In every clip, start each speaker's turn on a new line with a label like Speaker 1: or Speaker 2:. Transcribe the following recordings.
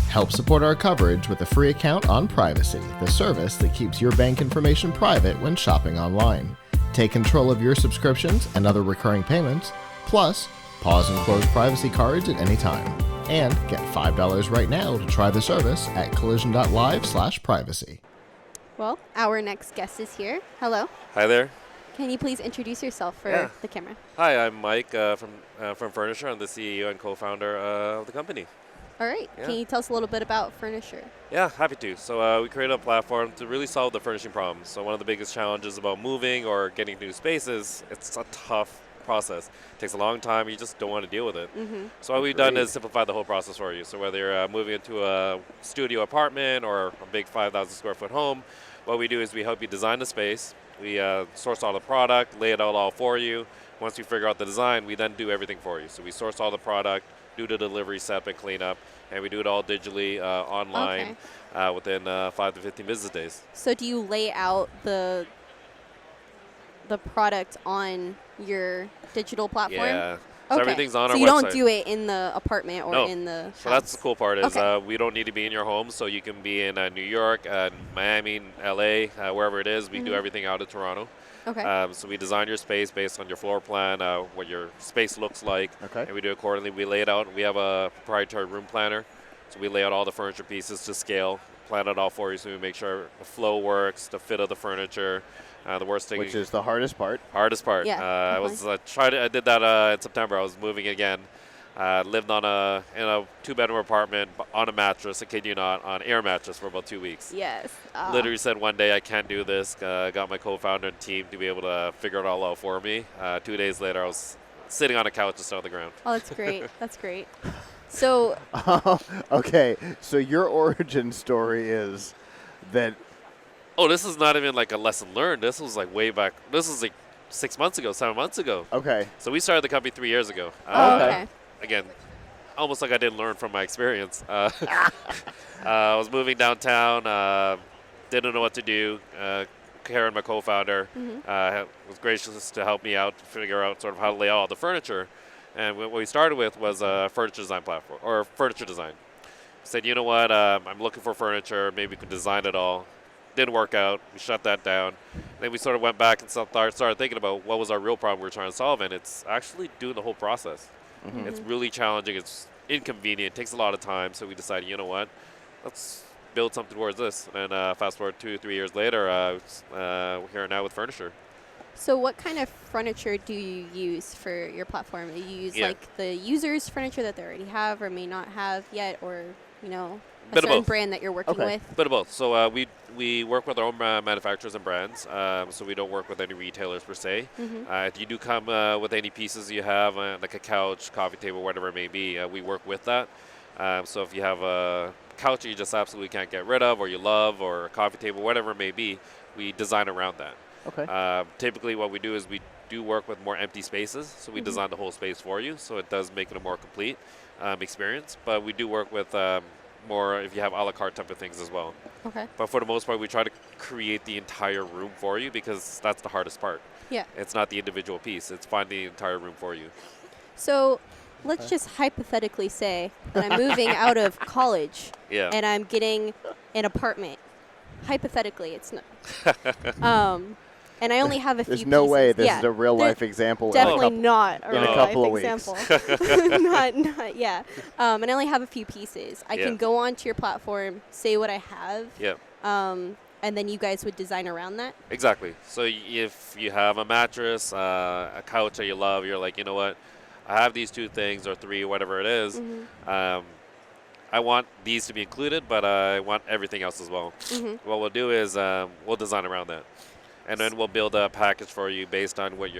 Speaker 1: Help support our coverage with a free account on Privacy, the service that keeps your bank information private when shopping online. Take control of your subscriptions and other recurring payments, plus pause and close privacy cards at any time. And get $5 right now to try the service at collision.live/privacy.
Speaker 2: Well, our next guest is here. Hello.
Speaker 3: Hi there.
Speaker 2: Can you please introduce yourself for the camera?
Speaker 3: Hi, I'm Mike from Furnishr. I'm the CEO and co-founder of the company.
Speaker 2: All right.
Speaker 3: Yeah.
Speaker 2: Can you tell us a little bit about Furnishr?
Speaker 3: Yeah, happy to. So we created a platform to really solve the furnishing problem. So one of the biggest challenges about moving or getting new spaces, it's a tough process. It takes a long time. You just don't want to deal with it.
Speaker 2: Mm-hmm.
Speaker 3: So what we've done is simplify the whole process for you. So whether you're moving into a studio apartment or a big 5,000 square foot home, what we do is we help you design the space. We source all the product, lay it out all for you. Once you figure out the design, we then do everything for you. So we source all the product, do the delivery, setup, and cleanup, and we do it all digitally online within 5 to 15 business days.
Speaker 2: So do you lay out the product on your digital platform?
Speaker 3: Yeah. So
Speaker 2: okay.
Speaker 3: everything's on our website.
Speaker 2: So you don't do it in the apartment or in the house?
Speaker 3: So that's the cool part is
Speaker 2: Okay.
Speaker 3: we don't need to be in your home. So you can be in New York, Miami, LA, wherever it is. We do everything out of Toronto.
Speaker 2: Okay.
Speaker 3: So we design your space based on your floor plan, what your space looks like, and we do it accordingly. We lay it out. We have a proprietary room planner, so we lay out all the furniture pieces to scale, plan it all for you, so we make sure the flow works, the fit of the furniture. The worst thing,
Speaker 1: Which is the hardest part.
Speaker 3: Hardest part.
Speaker 2: Yeah,
Speaker 3: I did that in September. I was moving again. Lived in a 2-bedroom apartment on a mattress, I kid you not, on air mattress for about 2 weeks.
Speaker 2: Yes.
Speaker 3: Literally said one day I can't do this. Got my co-founder and team to be able to figure it all out for me. 2 days later, I was sitting on a couch just on the ground.
Speaker 2: Oh, that's great. That's great. So.
Speaker 1: Okay, so your origin story is that.
Speaker 3: Oh, this is not even like a lesson learned. This was like way back. This was like 6 months ago, 7 months ago.
Speaker 1: Okay.
Speaker 3: So we started the company 3 years ago.
Speaker 2: Okay.
Speaker 3: Again, almost like I didn't learn from my experience. I was moving downtown, didn't know what to do. Karen, my co-founder, was gracious to help me out to figure out sort of how to lay out all the furniture. And what we started with was a furniture design platform, or furniture design. Said, you know what, I'm looking for furniture, maybe we could design it all. Didn't work out, we shut that down. Then we sort of went back and started thinking about what was our real problem we were trying to solve, and it's actually doing the whole process. It's really challenging, it's inconvenient, it takes a lot of time, so we decided, you know what, let's build something towards this. And fast forward 2 or 3 years later, we're here now with Furnishr.
Speaker 2: So what kind of furniture do you use for your platform? Do you use like the user's furniture that they already have or may not have yet, or, you know, a certain brand that you're working with?
Speaker 3: Bit of both. So we work with our own manufacturers and brands, so we don't work with any retailers per se. If you do come with any pieces you have, like a couch, coffee table, whatever it may be, we work with that. So if you have a couch that you just absolutely can't get rid of, or you love, or a coffee table, whatever it may be, we design around that.
Speaker 1: Okay.
Speaker 3: Typically what we do is we do work with more empty spaces, so we design the whole space for you, so it does make it a more complete experience. But we do work with more if you have a la carte type of things as well.
Speaker 2: Okay.
Speaker 3: But for the most part, we try to create the entire room for you, because that's the hardest part.
Speaker 2: Yeah.
Speaker 3: It's not the individual piece, it's finding the entire room for you.
Speaker 2: So let's just hypothetically say that I'm moving out of college and I'm getting an apartment. Hypothetically, it's not. And I only have a few
Speaker 1: There's no
Speaker 2: pieces.
Speaker 1: way this is a real-life example.
Speaker 2: Definitely not a
Speaker 1: in a couple of
Speaker 2: real-life example. not, yeah. And I only have a few pieces. I can go onto your platform, say what I have, and then you guys would design around that?
Speaker 3: Exactly. So if you have a mattress, a couch that you love, you're like, you know what, I have these 2 things or 3, whatever it is. I want these to be included, but I want everything else as well. What we'll do is we'll design around that. And then we'll build a package for you based on what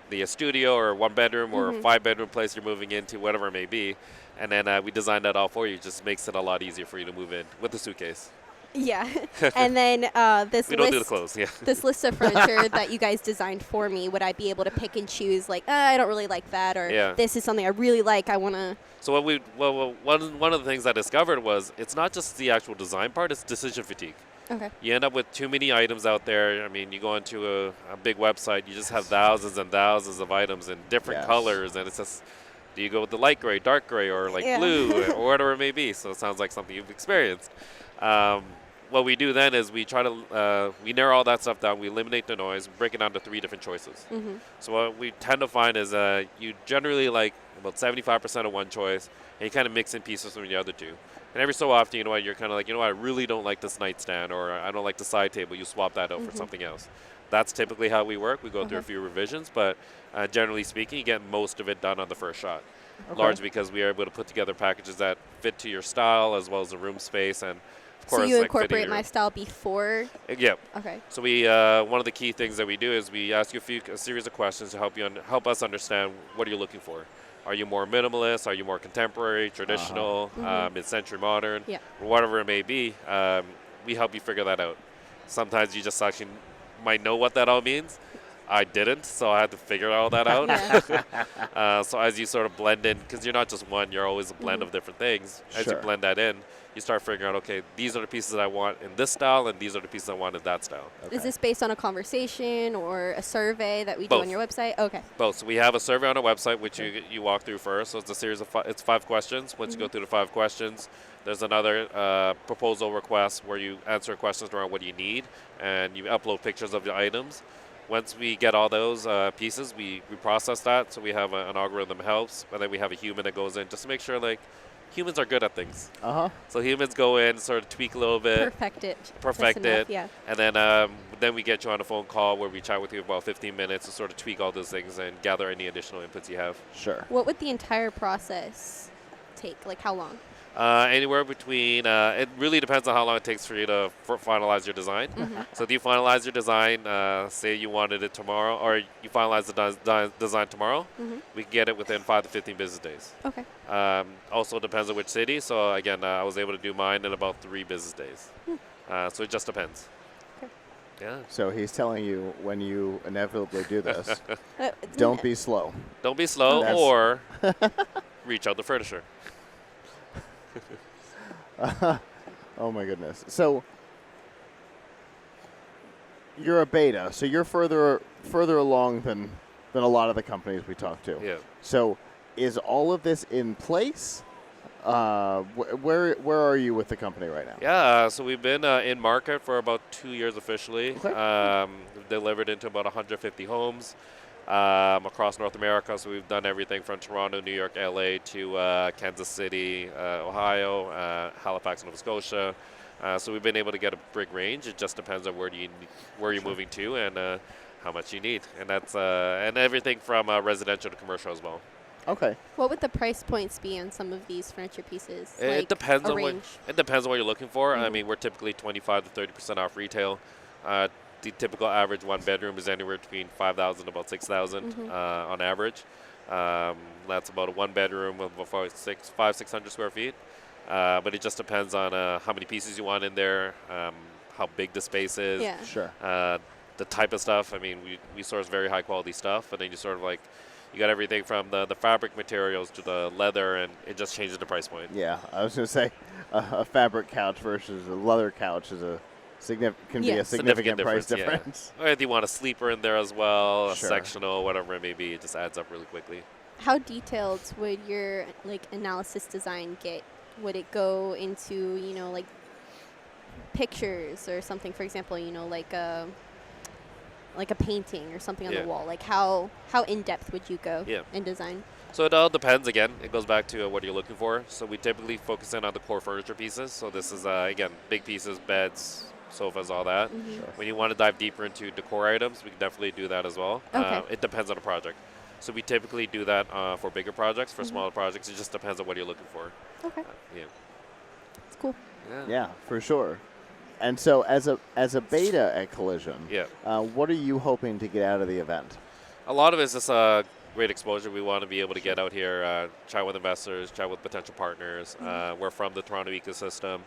Speaker 3: the studio or 1-bedroom or a 5-bedroom place you're moving into, whatever it may be. And then we design that all for you. It just makes it a lot easier for you to move in with the suitcase.
Speaker 2: Yeah. And then this
Speaker 3: we don't do the clothes,
Speaker 2: this list of furniture that you guys designed for me, would I be able to pick and choose, like, I don't really like that, or this is something I really like, I want to...
Speaker 3: So one of the things I discovered was it's not just the actual design part, it's decision fatigue.
Speaker 2: Okay.
Speaker 3: You end up with too many items out there. I mean, you go into a big website, you just have thousands and thousands of items in different colors, and it's just Do you go with the light gray, dark gray, or like blue, or whatever it may be? So it sounds like something you've experienced. What we do then is we try to we narrow all that stuff down. We eliminate the noise, break it down to 3 different choices. So what we tend to find is you generally like about 75% of one choice, and you kind of mix in pieces from the other two. And every so often, you know what, you're kind of like, you know what, I really don't like this nightstand, or I don't like the side table. You swap that out for something else. That's typically how we work. We go through a few revisions, but generally speaking, you get most of it done on the first shot. Largely because we are able to put together packages that fit to your style as well as the room space, and of course,
Speaker 2: so you incorporate my style before?
Speaker 3: Yeah.
Speaker 2: Okay.
Speaker 3: So we one of the key things that we do is we ask you a series of questions to help us understand what you're looking for. Are you more minimalist? Are you more contemporary, traditional, mid-century, modern, or whatever it may be? We help you figure that out. Sometimes you just actually might know what that all means. I didn't, so I had to figure all that out. So as you sort of blend in, because you're not just one, you're always a blend of different things. As you blend that in, you start figuring out, okay, these are the pieces I want in this style, and these are the pieces I want in that style.
Speaker 2: Is this based on a conversation or a survey that we do on your website? Okay.
Speaker 3: Both. So we have a survey on our website, which you walk through first. So it's a series of it's 5 questions. Once you go through the 5 questions, there's another proposal request where you answer questions around what you need, and you upload pictures of the items. Once we get all those pieces, we process that. So we have an algorithm that helps, and then we have a human that goes in just to make sure, like, humans are good at things. So humans go in, sort of tweak a little bit. Perfect it.
Speaker 2: Yeah.
Speaker 3: And then we get you on a phone call where we chat with you about 15 minutes to sort of tweak all those things and gather any additional inputs you have.
Speaker 1: Sure.
Speaker 2: What would the entire process take? Like, how long?
Speaker 3: Anywhere between, it really depends on how long it takes for you to finalize your design. So if you finalize your design, say you wanted it tomorrow, or you finalize the design tomorrow, we can get it within 5 to 15 business days.
Speaker 2: Okay.
Speaker 3: Also depends on which city. So again, I was able to do mine in about 3 business days. So it just depends.
Speaker 2: Okay.
Speaker 3: Yeah.
Speaker 1: So he's telling you when you inevitably do this, don't be slow.
Speaker 3: Don't be slow, or reach out to Furnishr.
Speaker 1: Oh my goodness. So you're a beta, so you're further along than a lot of the companies we talk to.
Speaker 3: Yeah.
Speaker 1: So is all of this in place? Where are you with the company right now?
Speaker 3: Yeah, so we've been in market for about 2 years officially.
Speaker 1: Okay.
Speaker 3: We've delivered into about 150 homes across North America. So we've done everything from Toronto, New York, LA to Kansas City, Ohio, Halifax, Nova Scotia. So we've been able to get a big range. It just depends on where you're moving to and how much you need, and that's and everything from residential to commercial as well.
Speaker 1: Okay.
Speaker 2: What would the price points be on some of these furniture pieces?
Speaker 3: It depends on what you're looking for. I mean, we're typically 25 to 30% off retail. The typical average 1 bedroom is anywhere between $5,000 to about $6,000 on average. That's about a 1 bedroom of about 600 square feet. But it just depends on how many pieces you want in there, how big the space is.
Speaker 2: Yeah.
Speaker 1: Sure.
Speaker 3: The type of stuff. I mean, we source very high quality stuff, and then you sort of like, you got everything from the fabric materials to the leather, and it just changes the price point.
Speaker 1: Yeah, I was going to say a fabric couch versus a leather couch is can be a significant price difference.
Speaker 3: Yeah. Or if you want a sleeper in there as well, a
Speaker 1: Sure.
Speaker 3: sectional, whatever it may be, it just adds up really quickly.
Speaker 2: How detailed would your analysis design get? Would it go into like pictures or something? For example, like a painting or something on the wall. Like how in depth would you go in design?
Speaker 3: So it all depends. Again, it goes back to what you're looking for. So we typically focus in on the core furniture pieces. So this is again big pieces, beds, sofas, all that.
Speaker 1: Sure.
Speaker 3: When you want to dive deeper into decor items, we can definitely do that as well.
Speaker 2: Okay.
Speaker 3: It depends on the project. So we typically do that for bigger projects. For smaller projects, it just depends on what you're looking for.
Speaker 2: Okay.
Speaker 3: Yeah.
Speaker 2: That's cool.
Speaker 1: Yeah, for sure. And so as a beta at Collision, what are you hoping to get out of the event?
Speaker 3: A lot of it is just great exposure. We want to be able to get out here, chat with investors, chat with potential partners. We're from the Toronto ecosystem.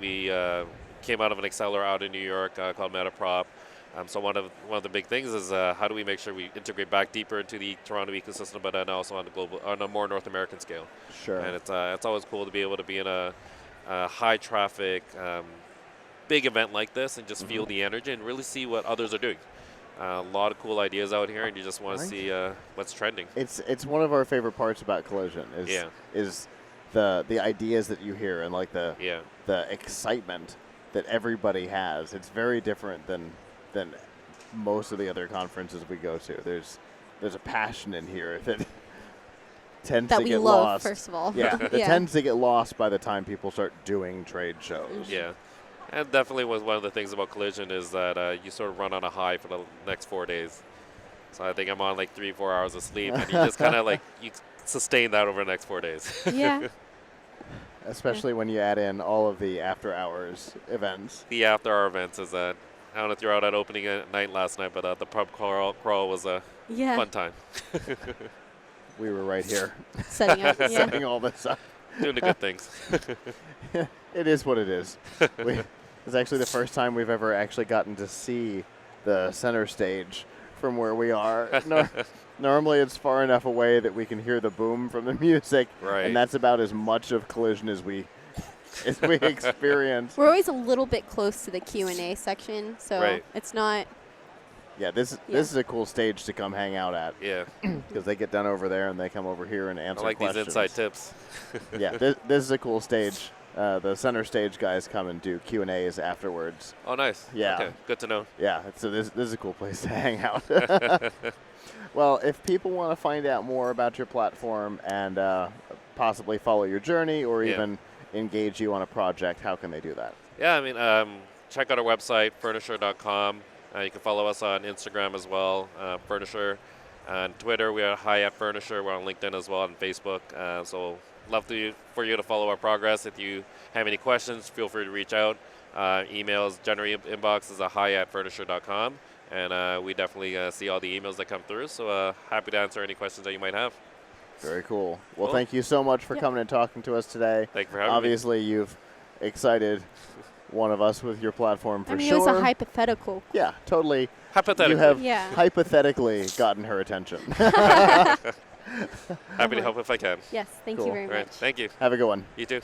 Speaker 3: We came out of an accelerator out in New York called MetaProp. So one of the big things is how do we make sure we integrate back deeper into the Toronto ecosystem, but then also on a more North American scale.
Speaker 1: Sure.
Speaker 3: And it's always cool to be able to be in a high traffic, big event like this and just feel the energy and really see what others are doing. A lot of cool ideas out here, and you just want to see what's trending.
Speaker 1: It's one of our favorite parts about Collision is the ideas that you hear and like the excitement that everybody has. It's very different than most of the other conferences we go to. There's a passion in here that tends to get lost.
Speaker 2: First of all.
Speaker 1: Yeah, that tends to get lost by the time people start doing trade shows.
Speaker 3: Yeah. And definitely was one of the things about Collision is that you sort of run on a high for the next 4 days. So I think I'm on like 3-4 hours of sleep, and you just kind of like you sustain that over the next 4 days.
Speaker 2: Yeah.
Speaker 1: Especially when you add in all of the after hours events.
Speaker 3: The after hour events is that I don't know if you're out at opening night last night, but the pub crawl was a fun time.
Speaker 1: We were right here.
Speaker 2: Setting up.
Speaker 1: Setting all this up.
Speaker 3: Doing the good things.
Speaker 1: It is what it is. It's actually the first time we've ever actually gotten to see the center stage from where we are. Normally it's far enough away that we can hear the boom from the music, and that's about as much of Collision as we experience.
Speaker 2: We're always a little bit close to the Q&A section, so it's not.
Speaker 1: Yeah, this is a cool stage to come hang out at.
Speaker 3: Yeah.
Speaker 1: Because they get done over there and they come over here and answer questions.
Speaker 3: These inside tips.
Speaker 1: Yeah, this is a cool stage. The center stage guys come and do Q&As afterwards.
Speaker 3: Oh, nice.
Speaker 1: Yeah.
Speaker 3: Okay, good to know.
Speaker 1: Yeah, so this is a cool place to hang out. Well, if people want to find out more about your platform and possibly follow your journey or even engage you on a project, how can they do that?
Speaker 3: Yeah, I mean, check out our website, furnishr.com. You can follow us on Instagram as well, Furnishr. On Twitter, we are @Furnishr. We're on LinkedIn as well, and Facebook. So love for you to follow our progress. If you have any questions, feel free to reach out. Emails, generally inbox is hi@furnishr.com. And we definitely see all the emails that come through. So happy to answer any questions that you might have.
Speaker 1: Very cool. Well, thank you so much for coming and talking to us today.
Speaker 3: Thank you for having me.
Speaker 1: Obviously, you've excited one of us with your platform for sure.
Speaker 2: It was a hypothetical.
Speaker 1: Yeah, totally.
Speaker 3: Hypothetically.
Speaker 1: You have hypothetically gotten her attention.
Speaker 3: Happy to help if I can.
Speaker 2: Yes, thank you very much.
Speaker 3: Thank you.
Speaker 1: Have a good one.
Speaker 3: You too.